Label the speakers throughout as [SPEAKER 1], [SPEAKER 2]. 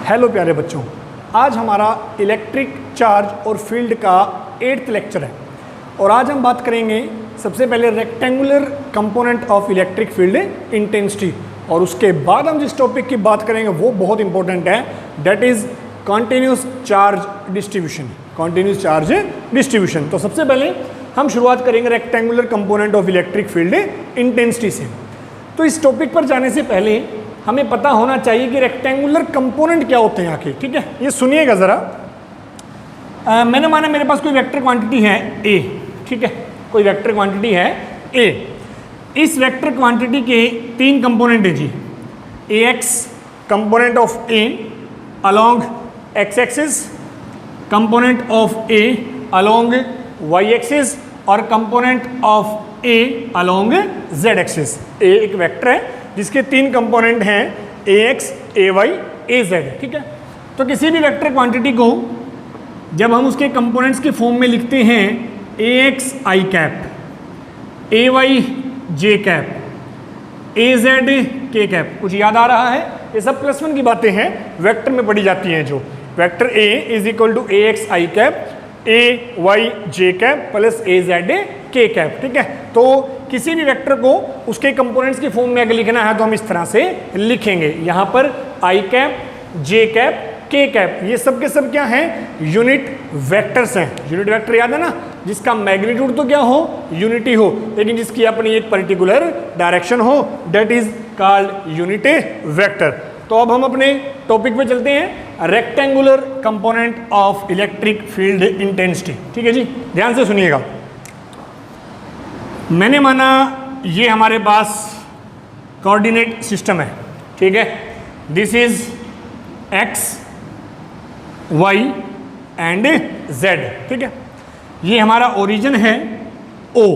[SPEAKER 1] Hello प्यारे बच्चों, आज हमारा इलेक्ट्रिक चार्ज और फील्ड का 8th लेक्चर है और आज हम बात करेंगे सबसे पहले rectangular component of electric field intensity और उसके बाद हम जिस टॉपिक की बात करेंगे वो बहुत इंपॉर्टेंट है, that is continuous charge distribution. Continuous charge distribution. तो सबसे पहले हम शुरुआत करेंगे rectangular component of electric field intensity से। तो इस टॉपिक पर जाने से पहले हमें पता होना चाहिए कि रेक्टेंगुलर कंपोनेंट क्या होते हैं आखिर। ठीक है, ये सुनिएगा ज़रा। मैंने माना मेरे पास कोई वेक्टर क्वांटिटी है ए। ठीक है, कोई वेक्टर क्वांटिटी है ए। इस वेक्टर क्वांटिटी के 3 कंपोनेंट हैं जी। A X component of A along x axis, component of A along Y axis और component of A along Z axis. A एक वेक्टर है जिसके 3 कंपोनेंट हैं A X, A Y, A Z. ठीक है, तो किसी भी वेक्टर क्वांटिटी को जब हम उसके कंपोनेंट्स के फॉर्म में लिखते हैं A x I cap, A y J cap, A z के कैप, कुछ याद आ रहा है? ये सब +1 की बातें हैं, वेक्टर में पढ़ी जाती हैं। जो vector A is equal to A x I cap, A y J cap plus A z के कैप। ठीक है, तो किसी भी वेक्टर को उसके कंपोनेंट्स के फॉर्म में अगर लिखना है तो हम इस तरह से लिखेंगे। यहाँ पर आई कैप, जे कैप, के कैप, ये सब के सब क्या हैं? यूनिट वेक्टर्स हैं। यूनिट वेक्टर याद है ना, जिसका मैग्नीट्यूड तो क्या हो, यूनिटी हो, लेकिन जिसकी अपनी एक पर्टिकुलर डायरेक्शन हो, that is called unit vector. तो अब हम अपने टॉपिक पे चलते हैं, rectangular component of electric field intensity. ठीक है जी, ध्यान से सुनिएगा। मैंने माना ये हमारे पास कोऑर्डिनेट सिस्टम है। ठीक है, this is x, y and z. ठीक है, ये हमारा ओरिजिन है ओ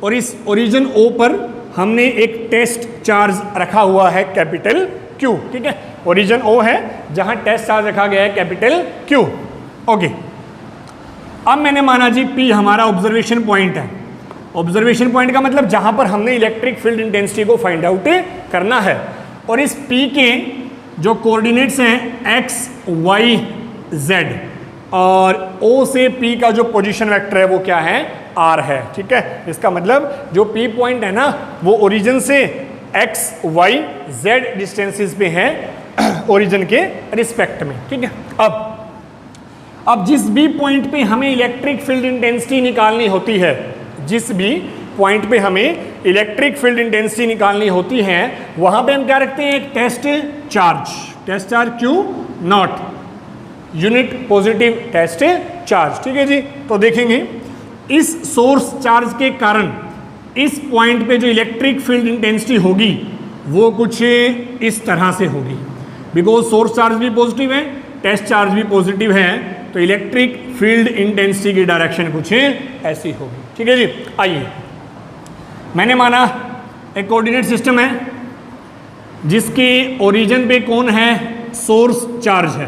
[SPEAKER 1] और इस ओरिजिन ओ पर हमने एक टेस्ट चार्ज रखा हुआ है कैपिटल क्यू। ठीक है, ओरिजिन ओ है जहां टेस्ट चार्ज रखा गया है कैपिटल क्यू। ओके, अब मैंने माना जी पी हमारा ऑब्जर्वेशन पॉइंट है। ऑब्जर्वेशन पॉइंट का मतलब जहां पर हमने इलेक्ट्रिक फील्ड इंटेंसिटी को फाइंड आउट करना है। और इस P के जो कोऑर्डिनेट्स हैं x, y, z और O से P का जो पोजीशन वेक्टर है वो क्या है? R है। ठीक है, इसका मतलब जो P पॉइंट है ना वो ओरिजिन से x, y, z डिस्टेंसेस पे है ओरिजिन के रिस्पेक्ट में। ठीक है, अब जिस भी पॉइंट पे हमें इलेक्ट्रिक फील्ड इंटेंसिटी निकालनी होती है, जिस भी पॉइंट पे हमें इलेक्ट्रिक फील्ड इंटेंसिटी निकालनी होती है, वहां पे हम क्या रखते हैं? एक test charge. Test charge q naught, unit positive test charge. ठीक है जी, तो देखेंगे इस सोर्स चार्ज के कारण इस पॉइंट पे जो इलेक्ट्रिक फील्ड इंटेंसिटी होगी वो कुछ इस तरह से होगी। बिकॉज सोर्स चार्ज भी पॉजिटिव है, टेस्ट चार्ज भी पॉजिटिव है, तो इलेक्ट्रिक फील्ड इंटेंसिटी की डायरेक्शन कुछ ऐसी होगी। ठीक है जी, आइए मैंने माना एक कोऑर्डिनेट सिस्टम है जिसके ओरिजिन पे कौन है? सोर्स चार्ज है।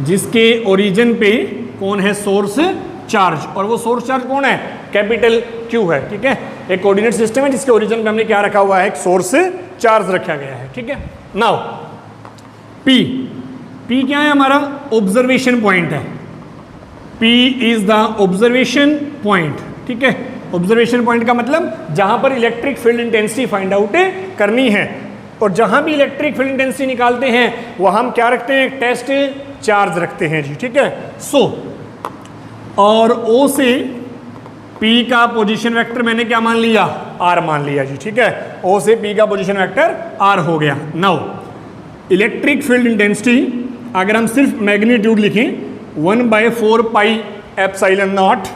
[SPEAKER 1] जिसके ओरिजिन पे कौन है? Source charge. और वो सोर्स चार्ज कौन है? कैपिटल क्यू है। ठीक है, एक कोऑर्डिनेट सिस्टम है जिसके ओरिजिन पे हमने क्या रखा हुआ है? एक सोर्स चार्ज रखा गया है। ठीक है, नाउ P क्या है? हमारा ऑब्जर्वेशन पॉइंट है। P is the observation point. ठीक है, ऑब्जर्वेशन पॉइंट का मतलब जहां पर electric field intensity find out करनी है। और जहां भी इलेक्ट्रिक फील्ड इंटेंसिटी निकालते हैं वहां हम क्या रखते हैं? टेस्ट चार्ज रखते हैं जी। ठीक है, और O से P का पोजीशन वेक्टर मैंने क्या मान लिया? R मान लिया जी। ठीक है, O से P का पोजीशन वेक्टर R हो गया। नाउ इलेक्ट्रिक फील्ड इंटेंसिटी अगर हम सिर्फ मैग्नीट्यूड लिखें 1/4 pi epsilon naught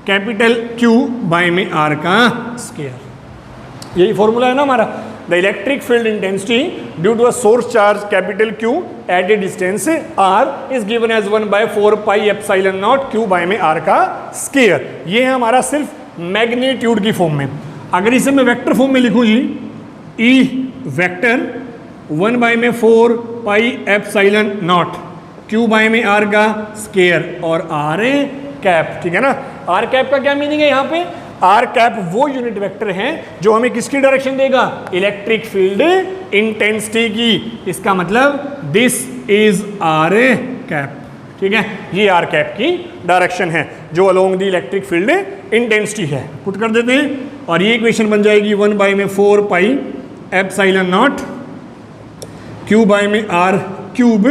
[SPEAKER 1] capital Q by में R का स्क्वायर। यही फॉर्मूला है ना हमारा। The electric field intensity due to a source charge capital Q at a distance R is given as 1/4 pi epsilon naught Q by में R का square. ये है हमारा सिर्फ मैग्नीट्यूड की फॉर्म में। अगर इसे मैं वेक्टर फॉर्म में लिखूं जी, E vector 1/4 pi epsilon naught Q by में R का स्क्वायर और R कैप। ठीक है ना, R कैप का क्या मीनिंग है यहाँ पे? आर कैप वो यूनिट वेक्टर हैं जो हमें किसकी डायरेक्शन देगा, इलेक्ट्रिक फील्ड इंटेंसिटी की। इसका मतलब दिस इज आर कैप, ठीक है, ये आर कैप की डायरेक्शन है जो along the electric field intensity है। पुट कर देते हैं और ये इक्वेशन बन जाएगी 1/4 pi epsilon naught q by में आर क्यूब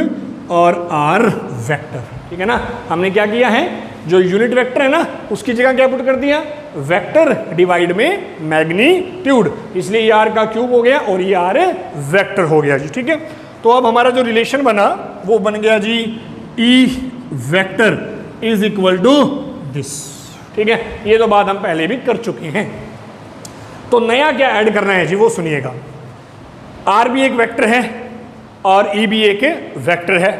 [SPEAKER 1] और आर वेक्टर, ठीक है ना। हमने क्या किया है, जो यूनिट वेक्टर है ना उसकी जगह क्या पुट कर दिया, वेक्टर डिवाइड में मैग्नीट्यूड, इसलिए ये आर का क्यूब हो गया और ये आर वेक्टर हो गया जी, ठीक है। तो अब हमारा जो रिलेशन बना वो बन गया जी E vector is equal to this, ठीक है। ये तो बात हम पहले भी कर चुके हैं। तो नया क्या ऐड करना है जी वो सुनिएगा। आर भी एक वेक्टर है और ई भी एक वेक्टर है।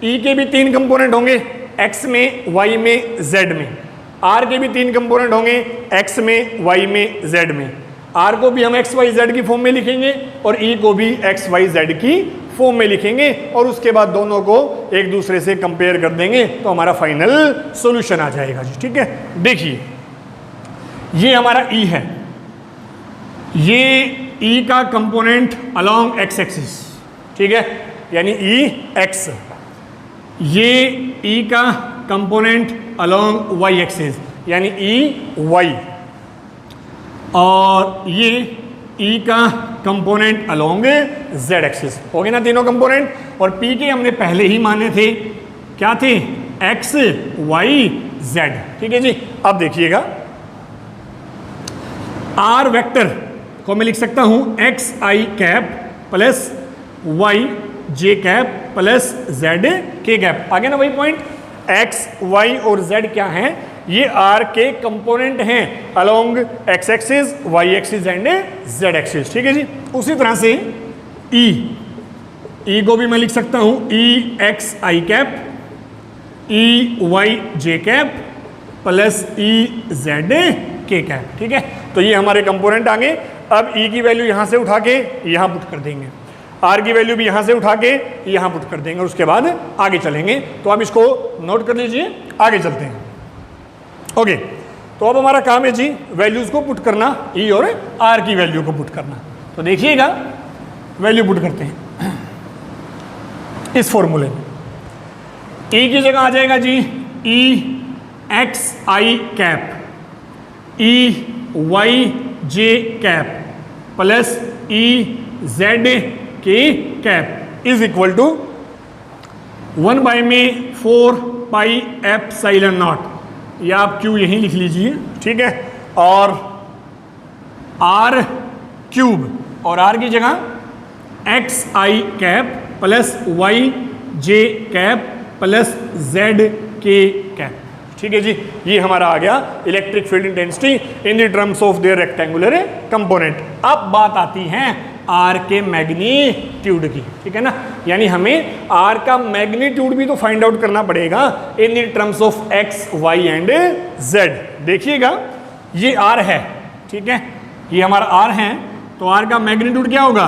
[SPEAKER 1] ई के भी 3 कंपोनेंट होंगे, एक्स में, वाई में, जेड में। आर के भी 3 कंपोनेंट होंगे, एक्स में, वाई में, जेड में। आर को भी हम एक्स वाई जेड की फॉर्म में लिखेंगे और ई को भी एक्स वाई जेड की फॉर्म में लिखेंगे और उसके बाद दोनों को एक दूसरे से कंपेयर कर देंगे तो हमारा फाइनल सॉल्यूशन आ जाएगा जी, ठीक है। देखिए ये हमारा ई है, ये ई का कंपोनेंट अलोंग एक्स एक्सिस, ठीक है, यानी ई एक्स। ये ई का कंपोनेंट अलोंग वाई एक्सिस यानी ई वाई, और ये ई का कंपोनेंट अलोंग जेड एक्सिस। हो गए ना तीनों कंपोनेंट। और पी के हमने पहले ही माने थे, क्या थे, एक्स वाई जेड, ठीक है जी। अब देखिएगा आर वेक्टर को मैं लिख सकता हूं एक्स आई कैप प्लस वाई जे कैप प्लस जेड के कैप। आगे ना वही पॉइंट, एक्स वाई और जेड क्या हैं, ये आर के कंपोनेंट हैं along x axis, y axis and z axis, ठीक है जी। उसी तरह से ई को भी मैं लिख सकता हूं ई एक्स आई कैप ई वाई जे कैप प्लस ई जेड के कैप, ठीक है। तो ये हमारे कंपोनेंट आ गए। अब ई की वैल्यू यहां से उठा के यहां पुट कर देंगे, आर की वैल्यू भी यहां से उठा के यहां पुट कर देंगे और उसके बाद आगे चलेंगे। तो आप इसको नोट कर लीजिए, आगे चलते हैं। ओके, तो अब हमारा काम है जी वैल्यूज को पुट करना, ई और आर की वैल्यू को पुट करना। तो देखिएगा वैल्यू पुट करते हैं इस फॉर्मूले में। ई की जगह आ जाएगा जी ई एक्स आई कैप ई वाई जे कैप प्लस ई जेड के cap is equal to 1/4 pi epsilon naught, या आप क्यू यहीं लिख लीजिए, ठीक है, और आर क्यूब, और आर की जगह एक्स आई कैप प्लस वाई जे कैप प्लस जेड के कैप, ठीक है जी। ये हमारा आ गया electric field intensity in the terms of their rectangular component. अब बात आती है आर के मैग्नीट्यूड की, ठीक है ना, यानी हमें आर का मैग्नीट्यूड भी तो फाइंड आउट करना पड़ेगा in the terms of x y and z. देखिएगा ये आर है, ठीक है, ये हमारा आर है, तो आर का मैग्नीट्यूड क्या होगा,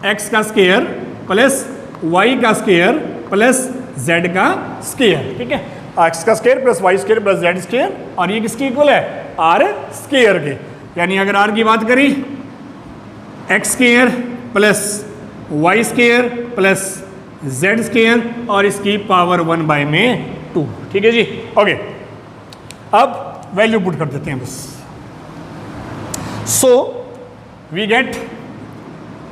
[SPEAKER 1] एक्स का स्क्वायर प्लस वाई का स्क्वायर प्लस जेड का स्क्वायर, ठीक है, एक्स का square plus Y square plus Z square, और ये किसके इक्वल है, आर स्क्वायर के। यानी अगर आर की बात करी X square plus Y square plus Z square और इसकी पावर 1/2, ठीक है जी। ओके, अब वैल्यू पुट कर देते हैं बस। So we get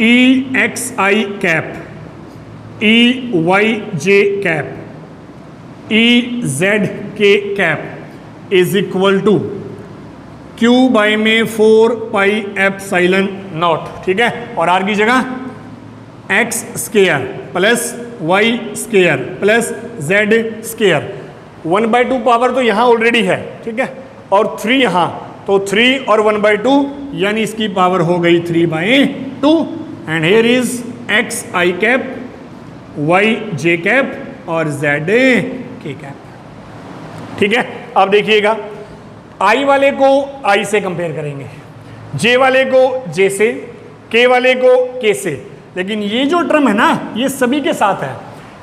[SPEAKER 1] E x I cap E Y J cap E Z के cap is equal to Q/4 pi epsilon naught, ठीक है, और आर की जगह X square plus Y square plus Z square. 1/2 power तो यहाँ already है, ठीक है, और 3 यहाँ, तो 3 और 1/2 यानी इसकी पावर हो गई 3/2 and here is x I cap y J cap और जेड के कैप, ठीक है। अब देखिएगा आई वाले को आई से कंपेयर करेंगे, जे वाले को जे से, के वाले को के से, लेकिन ये जो टर्म है ना ये सभी के साथ है,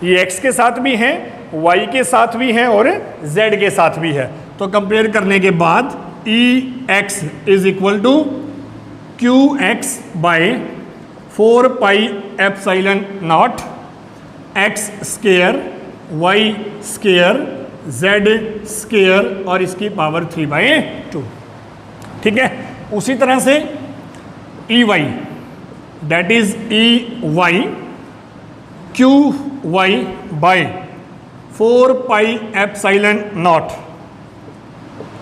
[SPEAKER 1] ये एक्स के साथ भी है, वाई के साथ भी है और जेड के साथ भी है। तो कंपेयर करने के बाद E X is equal to Q X by 4 pi epsilon naught X square Y square Z square और इसकी पावर 3/2। ठीक है, उसी तरह से E Y that is E Y Q Y by 4πε0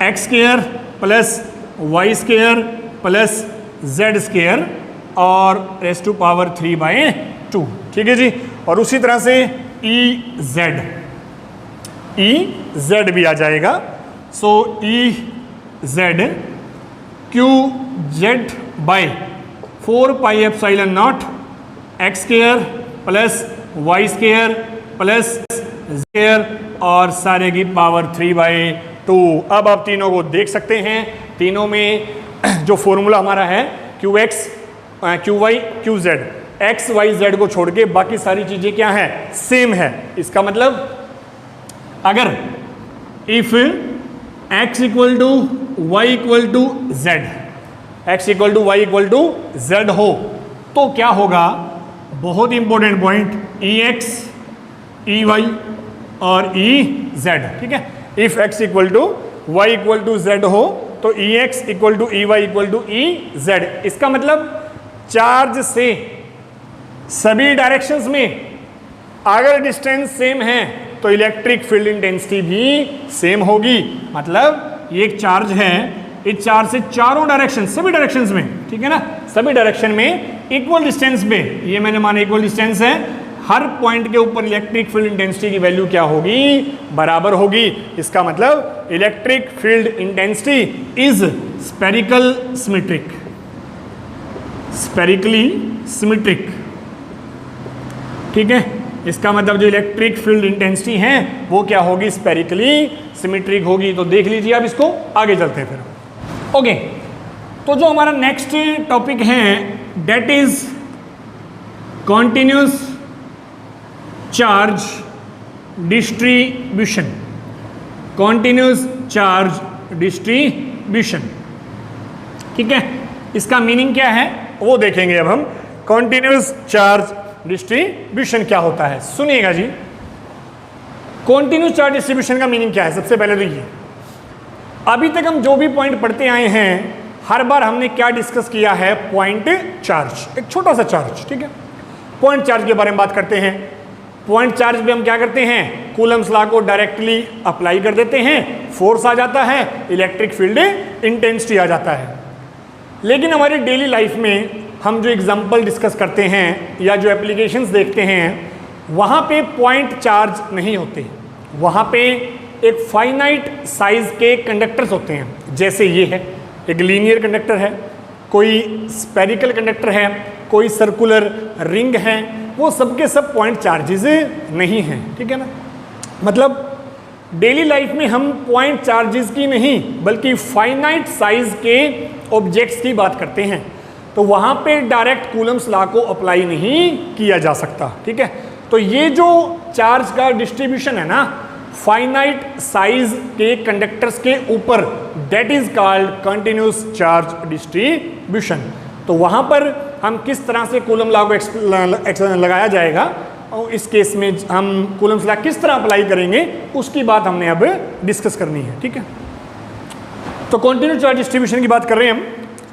[SPEAKER 1] X square plus Y square plus Z square और raise to power 3/2। ठीक है जी, और उसी तरह से ई जेड भी आ जाएगा। So E Z Q Z by 4πε0 X square plus Y square plus square और सारे की पावर 3/2। अब आप तीनों को देख सकते हैं, तीनों में जो फॉर्मूला हमारा है q x q y q z, x y z को छोड़ के बाकी सारी चीजें क्या है, सेम है। इसका मतलब अगर if x equal to Y equal to Z, X equal to Y equal to Z हो तो क्या होगा, बहुत important point, E X E Y और ई जेड। ठीक है, if x equal to Y equal to Z हो तो E X equal to E Y equal to E Z. इसका मतलब चार्ज से सभी डायरेक्शंस में अगर डिस्टेंस सेम है तो इलेक्ट्रिक फील्ड इंटेंसिटी भी सेम होगी। मतलब ये एक चार्ज है, इस चार्ज से चारों डायरेक्शन, सभी डायरेक्शंस में, ठीक है ना, सभी डायरेक्शन में इक्वल डिस्टेंस पे, ये मैंने माना इक्वल डिस्टेंस है, हर पॉइंट के ऊपर इलेक्ट्रिक फील्ड इंटेंसिटी की वैल्यू क्या होगी, बराबर होगी। इसका मतलब electric field intensity is spherical symmetric, spherically symmetric. ठीक है, इसका मतलब जो इलेक्ट्रिक फील्ड इंटेंसिटी है वो क्या होगी, स्पेरिकली सिमेट्रिक होगी। तो देख लीजिए आप इसको, आगे चलते हैं फिर। ओके, तो जो हमारा नेक्स्ट टॉपिक है that is continuous charge distribution, continuous charge distribution. ठीक है, इसका मीनिंग क्या है वो देखेंगे अब हम। कॉन्टिन्यूस चार्ज डिस्ट्रीब्यूशन क्या होता है, सुनिएगा जी। कॉन्टिन्यूस चार्ज डिस्ट्रीब्यूशन का मीनिंग क्या है, सबसे पहले तो ये, अभी तक हम जो भी पॉइंट पढ़ते आए हैं हर बार हमने क्या डिस्कस किया है, पॉइंट चार्ज, एक छोटा सा चार्ज। ठीक है, पॉइंट चार्ज के बारे में बात करते हैं। पॉइंट चार्ज पे हम क्या करते हैं, कूलम्स लॉ को डायरेक्टली अप्लाई कर देते हैं, फोर्स आ जाता है, इलेक्ट्रिक फील्ड इंटेंसिटी आ जाता है। लेकिन हमारी डेली लाइफ में हम जो एग्जाम्पल डिस्कस करते हैं या जो एप्लीकेशंस देखते हैं वहाँ पे पॉइंट चार्ज नहीं होते, वहाँ पे एक फाइनाइट साइज के कंडक्टर्स होते हैं। जैसे ये है एक लीनियर कंडक्टर है, कोई स्पेरिकल कंडक्टर है, कोई सर्कुलर रिंग है, वो सबके सब पॉइंट चार्जेस नहीं हैं। ठीक है ना, मतलब डेली लाइफ में हम पॉइंट चार्जेस की नहीं बल्कि फाइनाइट साइज के ऑब्जेक्ट्स की बात करते हैं, तो वहाँ पे डायरेक्ट कूलम्स लॉ को अप्लाई नहीं किया जा सकता। ठीक है, तो ये जो चार्ज का डिस्ट्रीब्यूशन है ना फाइनाइट साइज के कंडक्टर्स के ऊपर, that is called continuous charge distribution. तो वहाँ पर हम किस तरह से कूलम लॉ को लगाया जाएगा और इस केस में हम कूलम्स लॉ किस तरह अप्लाई करेंगे उसकी बात हमने अब डिस्कस करनी है। ठीक है, तो कंटिन्यूस चार्ज डिस्ट्रीब्यूशन की बात कर रहे हैं हम।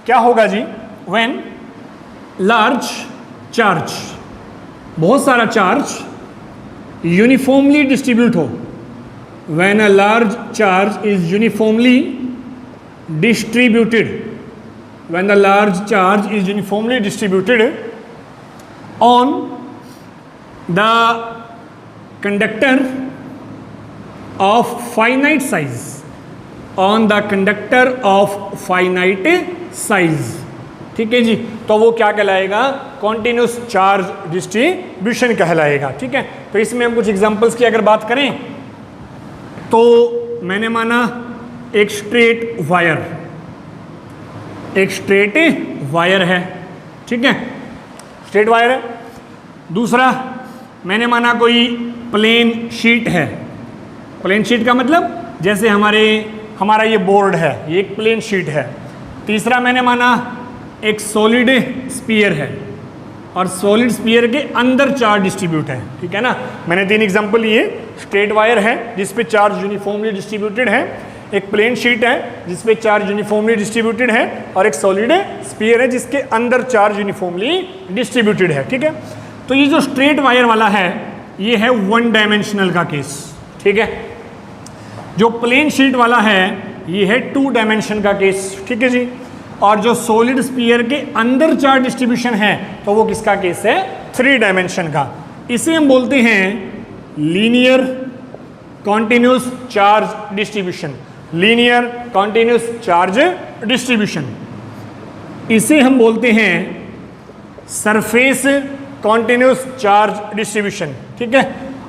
[SPEAKER 1] क्या होगा जी, व्हेन लार्ज चार्ज, बहुत सारा चार्ज यूनिफॉर्मली डिस्ट्रीब्यूट हो, when a large charge is uniformly distributed, when the large charge is uniformly distributed on the conductor of finite size, on the conductor of finite size। ठीक है जी, तो वो क्या कहलाएगा, कॉन्टिन्यूस चार्ज डिस्ट्रीब्यूशन कहलाएगा। ठीक है, तो इसमें हम कुछ एग्जांपल्स की अगर बात करें तो मैंने माना एक स्ट्रेट वायर, एक स्ट्रेट वायर है। ठीक है, स्ट्रेट वायर है। दूसरा मैंने माना कोई प्लेन शीट है, प्लेन शीट का मतलब जैसे हमारा ये बोर्ड है, ये एक प्लेन शीट है। तीसरा मैंने माना एक सॉलिड स्फीयर है। और सॉलिड स्फीयर के अंदर चार्ज डिस्ट्रीब्यूट है, ठीक है ना। मैंने 3 एग्जांपल लिए, स्ट्रेट वायर है जिस पे चार्ज यूनिफॉर्मली डिस्ट्रीब्यूटेड है, एक प्लेन शीट है जिस पे चार्ज यूनिफॉर्मली डिस्ट्रीब्यूटेड है, और एक सॉलिड स्फीयर है जिसके अंदर चार्ज यूनिफॉर्मली डिस्ट्रीब्यूटेड है, ठीक है। तो ये जो स्ट्रेट वायर वाला है ये है 1 डायमेंशनल का केस, ठीक है। जो प्लेन शीट वाला है ये है 2 डायमेंशन का केस, ठीक है जी। और जो सॉलिड स्फीयर के अंदर चार्ज डिस्ट्रीब्यूशन है तो वो किसका केस है, 3 डायमेंशन का। इसे हम बोलते हैं linear continuous charge distribution, linear continuous charge distribution. इसे हम बोलते हैं सरफेस कॉन्टिन्यूस चार्ज डिस्ट्रीब्यूशन, ठीक है।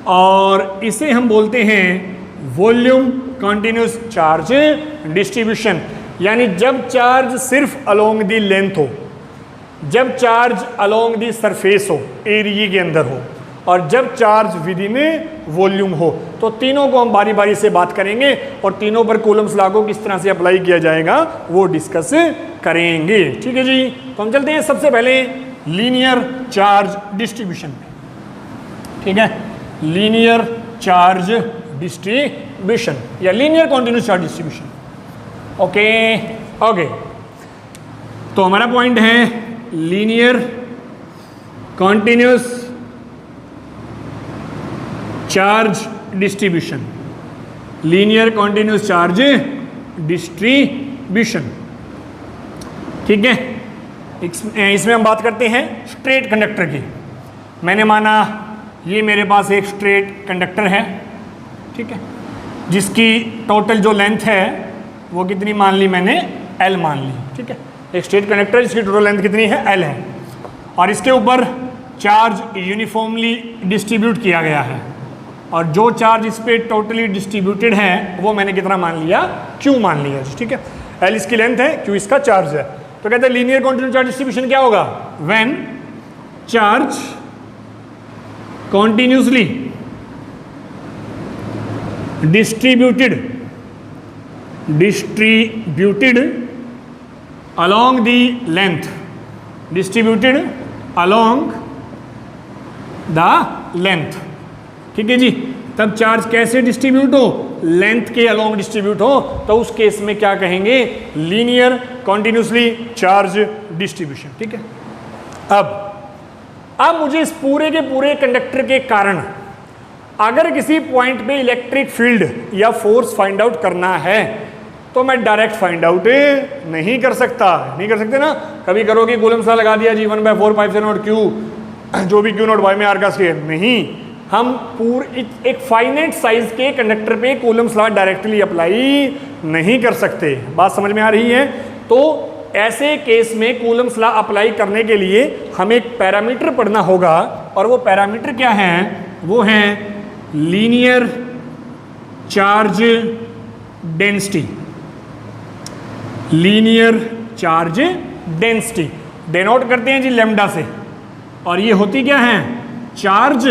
[SPEAKER 1] और इसे हम बोलते हैं वॉल्यूम कॉन्टिन्यूस चार्ज डिस्ट्रीब्यूशन। यानी जब चार्ज सिर्फ अलोंग दी लेंथ हो, जब चार्ज अलोंग दी सरफेस हो, एरिया के अंदर हो, और जब चार्ज विद इन वॉल्यूम हो, तो तीनों को हम बारी बारी से बात करेंगे और तीनों पर कूलम्स लॉ को किस तरह से अप्लाई किया जाएगा वो डिस्कस करेंगे, ठीक है जी। तो हम चलते हैं सबसे पहले लीनियर चार्ज डिस्ट्रीब्यूशन, ठीक है। लीनियर चार्ज डिस्ट्रीब्यूशन या linear continuous charge distribution, okay okay. तो हमारा पॉइंट है linear continuous charge distribution, linear continuous charge distribution, ठीक है। इसमें हम बात करते हैं स्ट्रेट कंडक्टर की। मैंने माना ये मेरे पास एक स्ट्रेट कंडक्टर है, ठीक है, जिसकी टोटल जो लेंथ है वो कितनी मान ली मैंने, L मान ली, ठीक है। एक स्ट्रेट कंडक्टर जिसकी टोटल लेंथ कितनी है, L है, और इसके ऊपर चार्ज यूनिफॉर्मली डिस्ट्रीब्यूट किया गया है, और जो चार्ज इस पे टोटली डिस्ट्रीब्यूटेड है वो मैंने कितना मान लिया, Q मान लिया, ठीक है। L इसकी लेंथ है, Q इसका चार्ज है। तो कहते हैं लीनियर कॉन्टिन्यूस चार्ज डिस्ट्रीब्यूशन क्या होगा, when charge continuously distributed along the length, distributed along the length, ठीक है जी। तब चार्ज कैसे डिस्ट्रीब्यूट हो, लेंथ के अलोंग डिस्ट्रीब्यूट हो, तो उस केस में क्या कहेंगे, लीनियर कॉन्टिन्यूसली चार्ज डिस्ट्रीब्यूशन, ठीक है। अब मुझे इस पूरे के पूरे कंडक्टर के कारण अगर किसी पॉइंट पे इलेक्ट्रिक फील्ड या फोर्स फाइंड आउट करना है तो मैं डायरेक्ट फाइंड आउट नहीं कर सकता, नहीं कर सकते ना। कभी करोगे कूलम्स लॉ लगा दिया जी 1/4 पाई से नॉट Q, जो भी Q नॉट y में R का स्क्वायर, नहीं। हम पूरे एक फाइनाइट साइज के कंडक्टर पे कूलम्स लॉ डायरेक्टली अप्लाई नहीं कर सकते। बात समझ में आ रही है। तो ऐसे केस में कूलम्स लॉ अप्लाई करने के लिए हमें एक पैरामीटर पढ़ना होगा, और वो पैरामीटर क्या है, वो है linear charge density, linear charge density denote करते हैं जी लैम्डा से, और ये होती क्या है, charge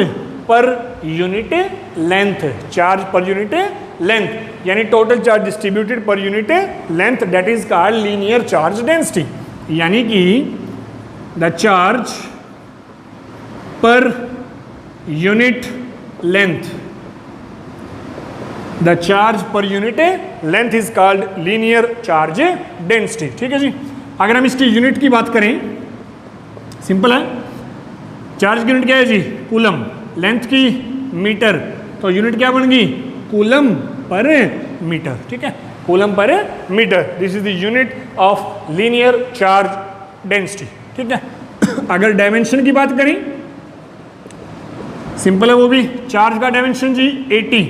[SPEAKER 1] per unit length, charge per unit length, यानी total charge distributed per unit length, that is called linear charge density. यानी कि the charge per unit length, the charge per unit length is called linear charge density, ठीक है जी। अगर हम इसकी unit की बात करें, सिंपल है, चार्ज की यूनिट क्या है जी, कूलम, लेंथ की मीटर, तो यूनिट क्या बन गई, कूलम पर मीटर, ठीक है, coulomb per metre. This is the unit of linear charge density, ठीक है। अगर डायमेंशन की बात करें, सिंपल है वो भी, चार्ज का डायमेंशन जी 80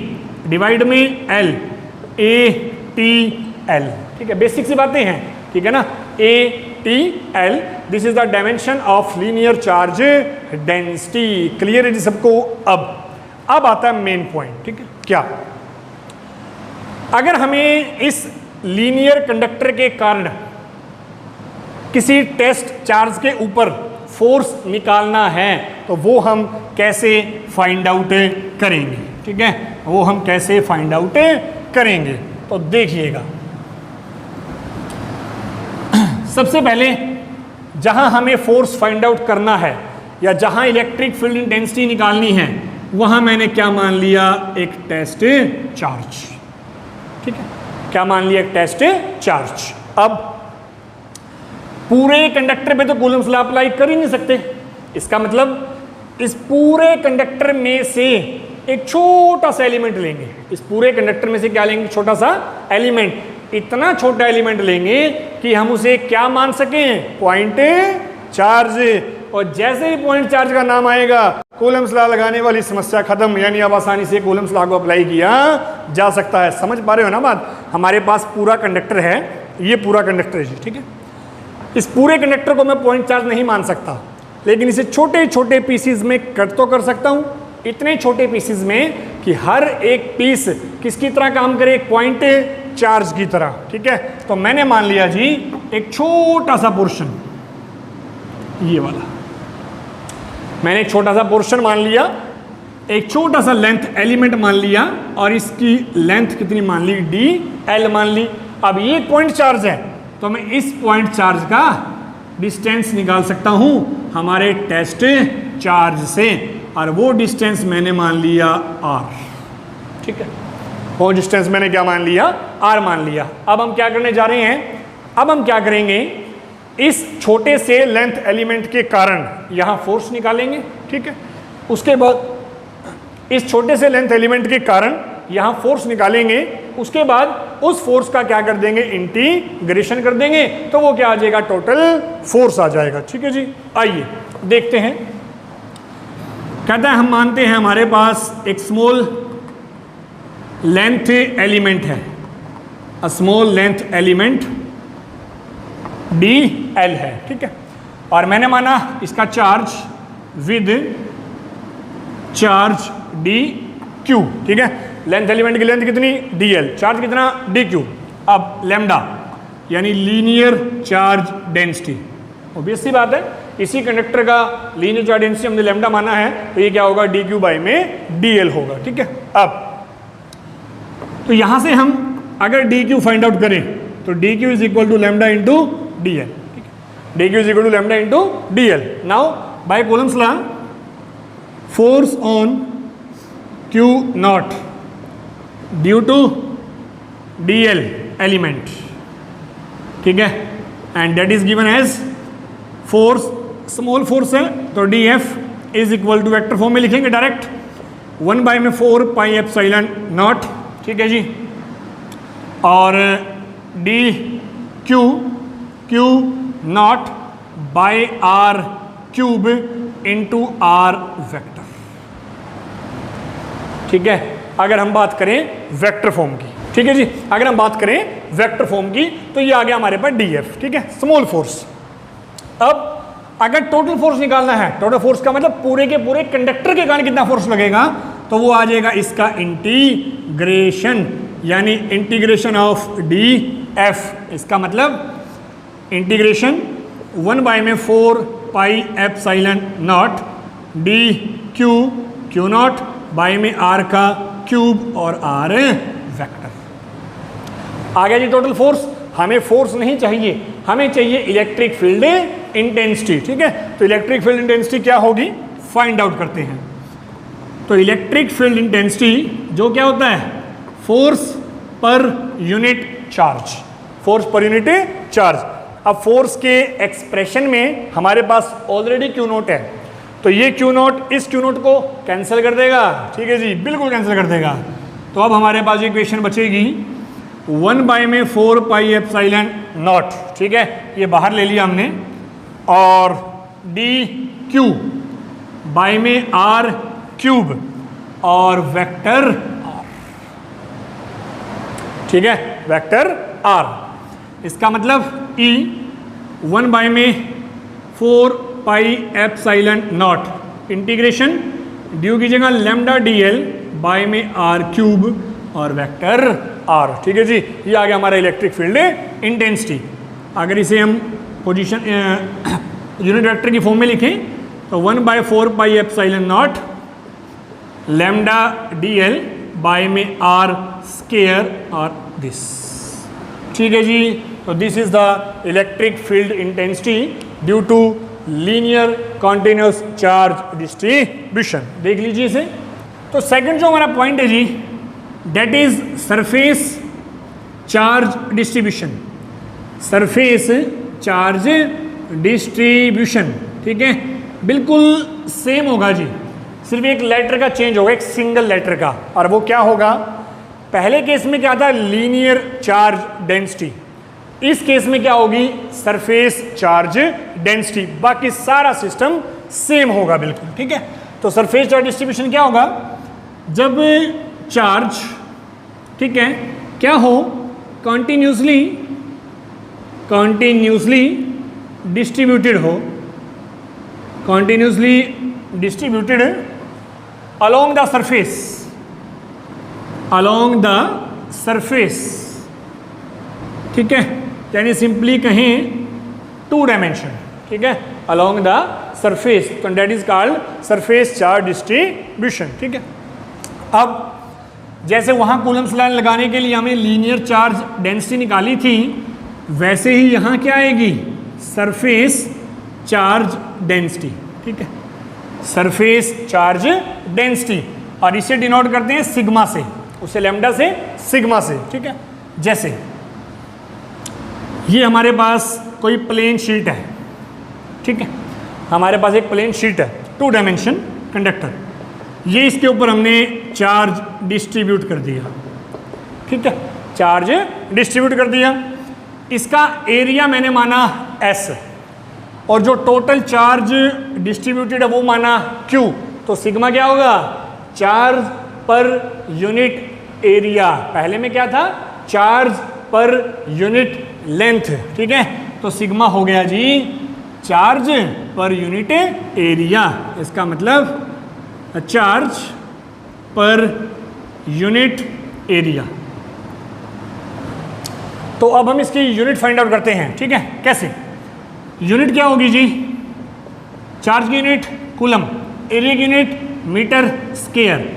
[SPEAKER 1] डिवाइड में L, ATL, ठीक है, बेसिक सी बातें हैं, ठीक है ना, ATL, this is the dimension of linear charge density. Clear है जी सबको। अब आता है मेन पॉइंट, ठीक है, क्या, अगर हमें इस लीनियर कंडक्टर के कारण किसी टेस्ट चार्ज के ऊपर फोर्स निकालना है तो वो हम कैसे फाइंड आउट करेंगे, ठीक है, वो हम कैसे फाइंड आउट करेंगे। तो देखिएगा, सबसे पहले जहां हमें फोर्स फाइंड आउट करना है, या जहां इलेक्ट्रिक फील्ड इंटेंसिटी निकालनी है वहां मैंने क्या मान लिया, एक टेस्ट चार्ज। ठीक है, क्या मान लिया, एक टेस्ट चार्ज। अब पूरे कंडक्टर पे तो कूलम्स लॉ अप्लाई कर ही नहीं सकते, इसका मतलब इस पूरे कंडक्टर में से एक छोटा सा एलिमेंट लेंगे। इस पूरे कंडक्टर में से क्या लेंगे, छोटा सा एलिमेंट। इतना छोटा एलिमेंट लेंगे कि हम उसे क्या मान सकें, पॉइंट चार्ज। और जैसे ही पॉइंट चार्ज का नाम आएगा कूलम्स लॉ लगाने वाली समस्या खत्म, यानी अब आसानी से कूलम्स लॉ को अप्लाई किया जा सकता है। समझ पा रहे हो ना बात? हमारे पास पूरा कंडक्टर है, ये पूरा कंडक्टर है, ठीक है। इस पूरे कंडक्टर को मैं पॉइंट चार्ज नहीं मान सकता, लेकिन इसे छोटे छोटे पीसीज में कट तो कर सकता हूं, इतने छोटे पीसीज में कि हर एक पीस किसकी तरह काम करे, एक पॉइंट चार्ज की तरह। ठीक है, तो मैंने मान लिया जी एक छोटा सा पोर्शन, ये वाला मैंने एक छोटा सा पोर्शन मान लिया, एक छोटा सा लेंथ एलिमेंट मान लिया, और इसकी लेंथ कितनी मान ली, डी एल मान ली। अब ये पॉइंट चार्ज है, तो मैं इस पॉइंट चार्ज का डिस्टेंस निकाल सकता हूं हमारे टेस्ट चार्ज से, और वो डिस्टेंस मैंने मान लिया आर। ठीक है, वो डिस्टेंस मैंने क्या मान लिया, आर मान लिया। अब हम क्या करने जा रहे हैं, अब हम क्या करेंगे, इस छोटे से लेंथ एलिमेंट के कारण यहां फोर्स निकालेंगे। ठीक है, उसके बाद इस छोटे से लेंथ एलिमेंट के कारण यहां फोर्स निकालेंगे, उसके बाद उस फोर्स का क्या कर देंगे, इंटीग्रेशन कर देंगे, तो वो क्या आ जाएगा, टोटल फोर्स आ जाएगा। ठीक है जी, आइए देखते हैं। कहता है हम मानते हैं हमारे पास एक स्मॉल लेंथ एलिमेंट है, a small length element D L है। ठीक है, और मैंने माना इसका charge with charge D Q. ठीक है, लेंथ एलिमेंट की लेंथ कितनी, डी एल, चार्ज कितना, डी क्यू। अब लेमडा यानी लीनियर चार्ज डेंसिटी, ऑब्वियस सी बात है, इसी कंडक्टर का लीनियर चार्ज डेंसिटी हमने लेमडा माना है, तो ये क्या होगा, डी क्यू बाई में डी एल होगा। ठीक है, अब तो यहां से हम अगर डी क्यू फाइंड आउट करें तो d q is equal to lambda into d l. ठीक है, d q is equal to lambda into d l. Now by coulomb's law, force on q naught due to d l element, ठीक है, and that is given as force, small force है तो d f is equal to vector form में लिखेंगे direct, 1 by में 4 pi epsilon naught. ठीक है जी, और d q q naught by r cube into r vector. ठीक है, अगर हम बात करें वेक्टर फॉर्म की, ठीक है जी, अगर हम बात करें वेक्टर फॉर्म की तो ये आ गया हमारे पास डी एफ। ठीक है, स्मॉल फोर्स। अब अगर टोटल फोर्स निकालना है, टोटल फोर्स का मतलब पूरे के पूरे कंडक्टर के कारण कितना फोर्स लगेगा, तो वो आ जाएगा इसका इंटीग्रेशन, यानी इंटीग्रेशन ऑफ डी एफ। इसका मतलब इंटीग्रेशन 1 बाई में 4 pi epsilon not D q q naught by में आर का क्यूब और आर वेक्टर। आ गया जी टोटल फोर्स। हमें फोर्स नहीं चाहिए, हमें चाहिए इलेक्ट्रिक फील्ड इंटेंसिटी। ठीक है, तो इलेक्ट्रिक फील्ड इंटेंसिटी क्या होगी, फाइंड आउट करते हैं। तो इलेक्ट्रिक फील्ड इंटेंसिटी जो क्या होता है, force per unit charge, force per unit charge. अब फोर्स के एक्सप्रेशन में हमारे पास ऑलरेडी क्यू नोट है, तो ये क्यू नोट इस क्यू नोट को कैंसिल कर देगा। ठीक है जी, बिल्कुल कैंसिल कर देगा। तो अब हमारे पास इक्वेशन बचेगी 1 बाई में 4 पाई एप्सिलॉन नॉट। ठीक है, ये बाहर ले लिया हमने, और डी क्यू बाई में आर क्यूब और वेक्टर आर। ठीक है, वेक्टर आर। इसका मतलब ई 1 बाई में 4 pi epsilon not integration due कीजिएगा लेमडा डी एल बाई में आर क्यूब और वेक्टर आर। ठीक है जी, ये आ गया हमारा इलेक्ट्रिक फील्ड इंटेंसिटी। अगर इसे हम पोजीशन यूनिट वेक्टर की फॉर्म में लिखें तो 1 by 4 pi epsilon naught lambda D L by में आर स्केयर और दिस। ठीक है जी, तो this is the electric field intensity due to linear continuous charge distribution. देख लीजिए इसे। तो सेकंड जो हमारा पॉइंट है जी, that is surface charge distribution. Surface charge distribution, ठीक है, बिल्कुल सेम होगा जी, सिर्फ एक लेटर का चेंज होगा, एक सिंगल लेटर का। और वो क्या होगा, पहले केस में क्या था, लीनियर चार्ज डेंसिटी, इस केस में क्या होगी, सरफेस चार्ज डेंसिटी। बाकी सारा सिस्टम सेम होगा बिल्कुल, ठीक है। तो सरफेस चार्ज डिस्ट्रीब्यूशन क्या होगा, जब चार्ज, ठीक है, क्या हो, कॉन्टिन्यूसली डिस्ट्रीब्यूटेड हो, continuously distributed along the surface, ठीक है, यानी सिंपली कहें 2 डायमेंशन, ठीक है, along the surface, तो that is called surface charge distribution, ठीक है। अब जैसे वहाँ कूलम्स लॉ लगाने के लिए हमें लीनियर चार्ज डेंसिटी निकाली थी, वैसे ही यहाँ क्या आएगी, सरफेस चार्ज डेंसिटी, ठीक है, सरफेस चार्ज डेंसिटी। और इसे डिनोट करते हैं सिग्मा से, उसे लैम्डा से, सिग्मा से, ठीक है। जैसे ये हमारे पास कोई प्लेन शीट है, ठीक है, हमारे पास एक प्लेन शीट है, 2 डायमेंशन कंडक्टर, ये इसके ऊपर हमने चार्ज डिस्ट्रीब्यूट कर दिया, ठीक है, चार्ज डिस्ट्रीब्यूट कर दिया। इसका एरिया मैंने माना S, और जो टोटल चार्ज डिस्ट्रीब्यूटेड है वो माना Q, तो सिग्मा क्या होगा, चार्ज पर यूनिट एरिया। पहले में क्या था, चार्ज पर यूनिट लेंथ, ठीक है, तो सिग्मा हो गया जी चार्ज पर यूनिट एरिया। इसका मतलब चार्ज पर यूनिट एरिया। तो अब हम इसकी यूनिट फाइंड आउट करते हैं, ठीक है, कैसे, यूनिट क्या होगी जी, चार्ज की यूनिट कूलम, एरिया की यूनिट मीटर स्क्वायर,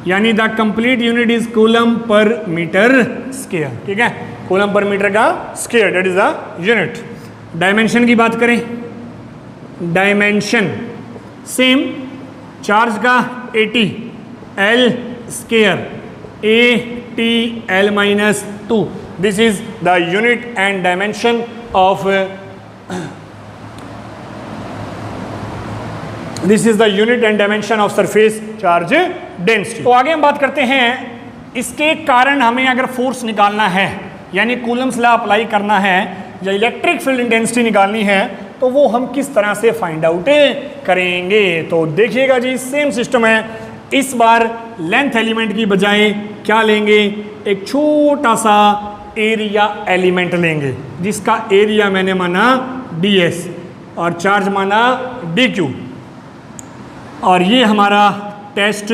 [SPEAKER 1] यानी the complete unit is coulomb per metre square, ठीक है, कूलम पर मीटर का square, that is the unit. Dimension की बात करें, डायमेंशन सेम, चार्ज का 80 L square, ATL-2, this is the unit and dimension of this is the unit and dimension of surface charge density. तो आगे हम बात करते हैं, इसके कारण हमें अगर फोर्स निकालना है, यानी कूलम्स लॉ अप्लाई करना है, या इलेक्ट्रिक फील्ड इंटेंसिटी निकालनी है, तो वो हम किस तरह से फाइंड आउट करेंगे। तो देखिएगा जी, सेम सिस्टम है, इस बार लेंथ एलिमेंट की बजाय क्या लेंगे, एक छोटा सा एरिया एलिमेंट लेंगे, जिसका एरिया मैंने माना ds और चार्ज माना dq, और ये हमारा टेस्ट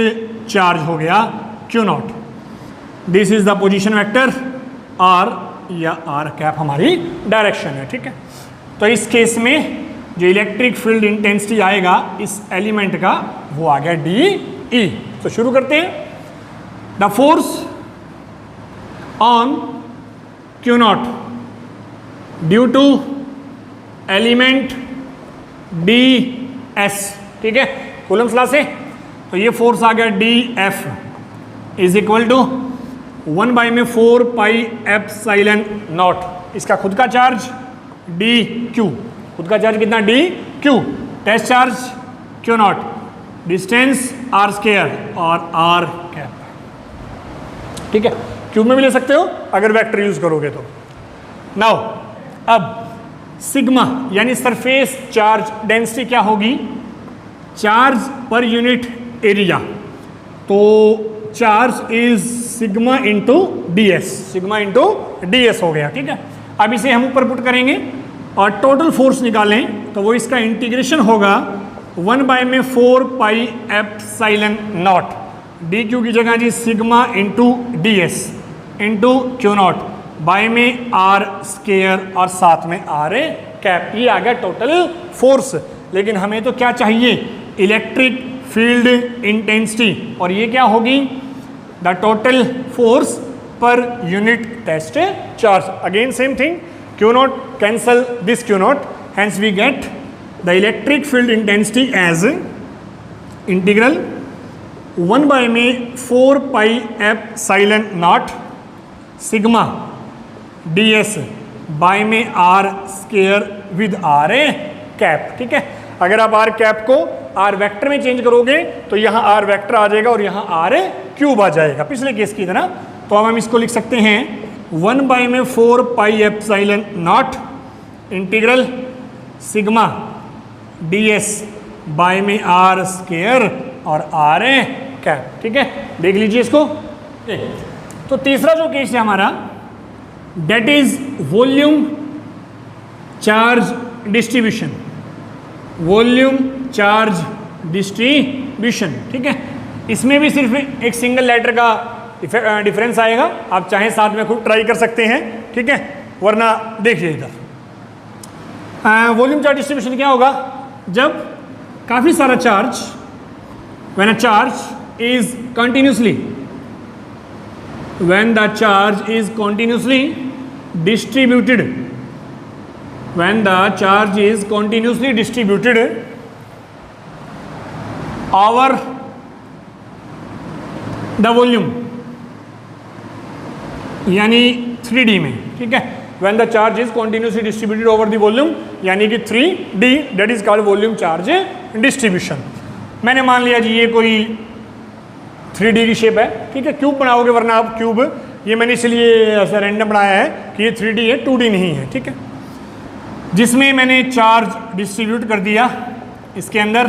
[SPEAKER 1] चार्ज हो गया Q0। This is the position vector r, या r कैप हमारी डायरेक्शन है, ठीक है। तो इस केस में जो इलेक्ट्रिक फील्ड इंटेंसिटी आएगा इस एलिमेंट का, वो आ गया dE। तो शुरू करते हैं, the force on Q0 due to element ds, ठीक है, कूलम्स लॉ से। तो ये फोर्स आ गया dF is equal to 1/4 pi epsilon naught, इसका खुद का चार्ज dQ, खुद का चार्ज कितना dQ, test charge Q0, distance r square और r कैप, ठीक है, क्यूब में भी ले सकते हो अगर वेक्टर यूज करोगे तो। नाउ अब सिग्मा यानी सरफेस चार्ज डेंसिटी क्या होगी, चार्ज पर यूनिट एरिया, तो charge is sigma into ds, sigma into ds हो गया, ठीक है। अब इसे हम ऊपर पुट करेंगे और टोटल फोर्स निकालें, तो वो इसका इंटीग्रेशन होगा 1/4 पाई एप्सिलॉन नॉट, dq की जगह जी sigma into ds into Q0 by में r स्क्वायर और साथ में r कैप, ये आ गया टोटल फोर्स। लेकिन हमें तो क्या चाहिए, इलेक्ट्रिक फील्ड इंटेंसिटी, और ये क्या होगी, the total force per unit test charge. Again same thing, Q0 cancel this Q0, hence we get the electric field intensity as integral 1 by में 4 pi epsilon naught sigma ds by में r square with r cap. ठीक है, अगर आप r cap को r vector में change करोगे तो यहाँ r वेक्टर आ जाएगा और यहाँ r क्यूब आ जाएगा पिछले केस की तरह। तो अब हम इसको लिख सकते हैं 1 बाय में 4 pi epsilon naught integral sigma ds by में r स्क्वायर और r कैप। ठीक है, देख लीजिए इसको। तो तीसरा जो केस है हमारा, that is volume charge distribution, volume charge distribution. ठीक है, इसमें भी सिर्फ एक सिंगल लेटर का डिफरेंस आएगा, आप चाहें साथ में खुद ट्राई कर सकते हैं। ठीक है, वरना देखिए इधर वॉल्यूम चार्ज डिस्ट्रीब्यूशन क्या होगा, जब काफ़ी सारा charge, when a charge is continuously, when the charge is continuously distributed, when the charge is continuously distributed over the volume, यानी 3D में। ठीक है, when the charge is continuously distributed over the volume, यानी कि 3D, that is called volume charge distribution। मैंने मान लिया जी ये कोई 3D की शेप है। ठीक है, क्यूब बनाओगे वरना आप क्यूब, ये मैंने इसलिए ऐसा रैंडम बनाया है कि ये 3D है, 2D नहीं है। ठीक है, जिसमें मैंने चार्ज डिस्ट्रीब्यूट कर दिया इसके अंदर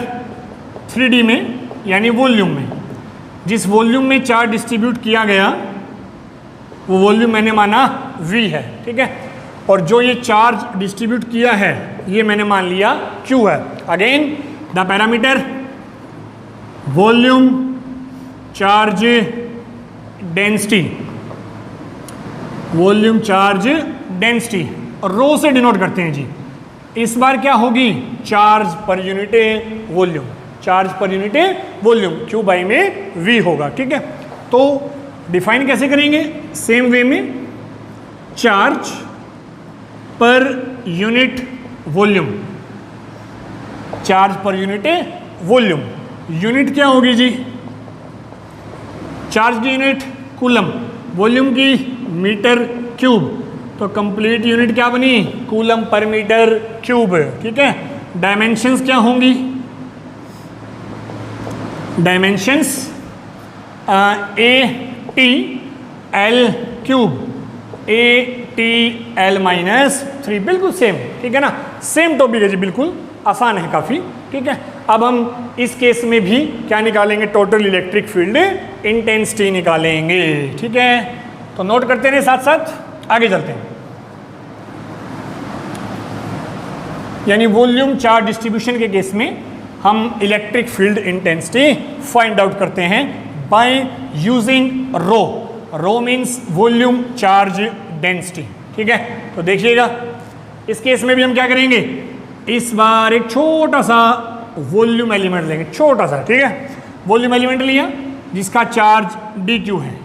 [SPEAKER 1] 3D में, यानी वॉल्यूम में। जिस वॉल्यूम में चार्ज डिस्ट्रीब्यूट किया गया वो वॉल्यूम मैंने माना V है। ठीक है, और जो ये चार्ज डिस्ट्रीब्यूट किया है ये मैंने मान लिया Q है। Again the parameter volume charge density, volume charge density और रो से डिनोट करते हैं जी। इस बार क्या होगी, charge per unit volume, charge per unit volume Q by में V होगा। ठीक है, तो डिफाइन कैसे करेंगे, सेम वे में, charge per unit volume, charge per unit volume. Unit क्या होगी जी, चार्ज की यूनिट कूलम, वॉल्यूम की मीटर क्यूब, तो कंप्लीट यूनिट क्या बनी, कूलम पर मीटर क्यूब। ठीक है, डायमेंशंस क्या होंगी, dimensions AT L cube, AT L -3, बिल्कुल सेम। ठीक है ना, सेम टॉपिक है जी, बिल्कुल आसान है काफ़ी। ठीक है, अब हम इस केस में भी क्या निकालेंगे, टोटल इलेक्ट्रिक फील्ड इंटेंसिटी निकालेंगे। ठीक है, तो नोट करते रहे साथ साथ, आगे चलते हैं। यानी वॉल्यूम चार्ज डिस्ट्रीब्यूशन के केस में हम electric field intensity find out करते हैं by using rho. Rho means volume charge density. ठीक है, तो देखिएगा इस केस में भी हम क्या करेंगे, इस बार एक छोटा सा वॉल्यूम एलिमेंट लेंगे, छोटा सा। ठीक है, वॉल्यूम एलिमेंट लिया जिसका चार्ज dq है।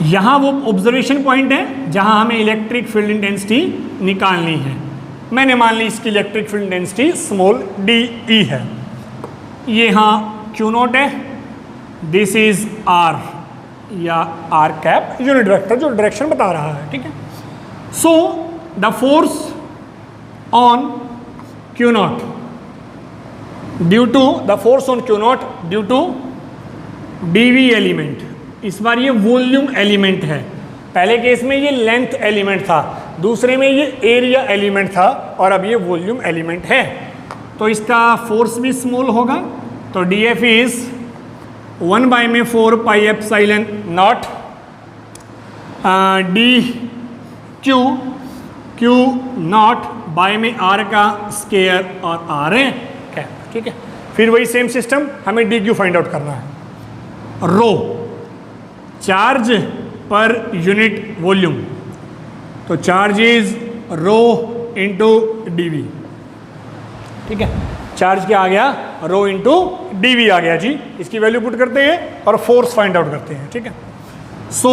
[SPEAKER 1] यहाँ वो ऑब्जर्वेशन पॉइंट है जहाँ हमें इलेक्ट्रिक फील्ड इंटेंसिटी निकालनी है। मैंने मान ली इसकी electric field intensity small de है। ये यहाँ Q0 है, दिस इज R या R कैप, यूनिट वेक्टर जो डायरेक्शन बता रहा है। ठीक है, so the force on Q0 due to the force on Q0 due to dV element, इस बार ये वॉल्यूम एलिमेंट है। पहले केस में ये लेंथ एलिमेंट था, दूसरे में ये एरिया एलिमेंट था, और अब ये वॉल्यूम एलिमेंट है। तो इसका फोर्स भी स्मॉल होगा, तो dF इज 1 बाय में 4 pi epsilon naught Q naught by में R का स्क्वायर और R कैप। ठीक है, फिर वही सेम सिस्टम, हमें dQ फाइंड आउट करना है। Rho charge per unit volume, तो charge is rho into dV। ठीक है, चार्ज क्या आ गया, रो इंटू dV आ गया जी। इसकी वैल्यू पुट करते हैं और फोर्स फाइंड आउट करते हैं। ठीक है, सो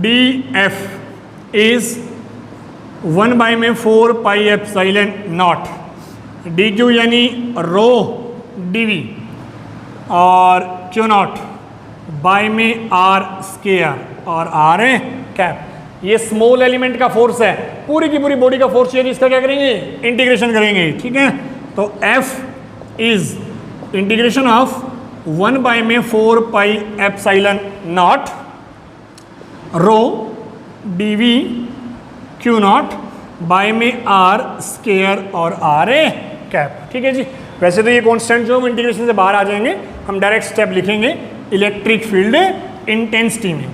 [SPEAKER 1] dF इज 1 बाय में 4 pi epsilon not, D Q यानी रो dv और क्यू नॉट बाय में आर स्केयर और आर है कैप। ये स्मॉल एलिमेंट का फोर्स है, पूरी की पूरी बॉडी का फोर्स चाहिए, इसका क्या करेंगे इंटीग्रेशन करेंगे, ठीक है। तो F is integration of 1 by में 4 pi epsilon naught rho dv q naught by में आर स्केयर और आर है कैप, ठीक है जी। वैसे तो ये कांस्टेंट जो हम इंटीग्रेशन से बाहर आ जाएंगे, हम डायरेक्ट स्टेप लिखेंगे इलेक्ट्रिक फील्ड इंटेंसिटी में।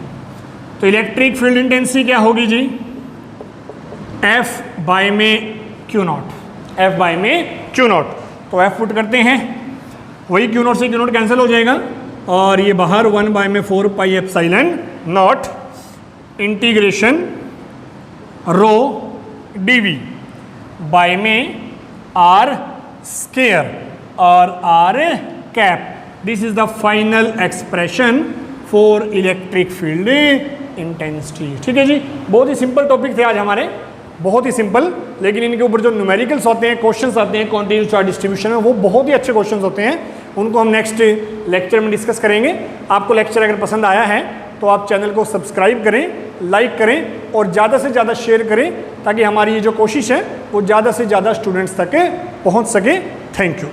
[SPEAKER 1] तो इलेक्ट्रिक फील्ड इंटेंसिटी क्या होगी जी, F बाय में क्यू नॉट, F बाय में क्यू नॉट। तो F पुट करते हैं, वही क्यू नॉट से क्यू नॉट कैंसिल हो जाएगा और ये बाहर 1 बाय में 4 pi epsilon not integration row dv bye में r स्केयर और r cap. This is the final expression for electric field intensity, ठीक है जी। बहुत ही सिंपल टॉपिक थे आज हमारे, बहुत ही सिंपल, लेकिन इनके ऊपर जो न्यूमेरिकल्स होते हैं, क्वेश्चंस आते हैं क्वांटिटी चार्ज डिस्ट्रीब्यूशन में, वो बहुत ही अच्छे क्वेश्चंस होते हैं। उनको हम नेक्स्ट लेक्चर में डिस्कस करेंगे। आपको लेक्चर अगर पसंद आया है तो आप चैनल को सब्सक्राइब करें, लाइक करें और ज़्यादा से ज़्यादा शेयर करें, ताकि हमारी ये जो कोशिश है वो ज़्यादा से ज़्यादा स्टूडेंट्स तक पहुँच सके। Thank you.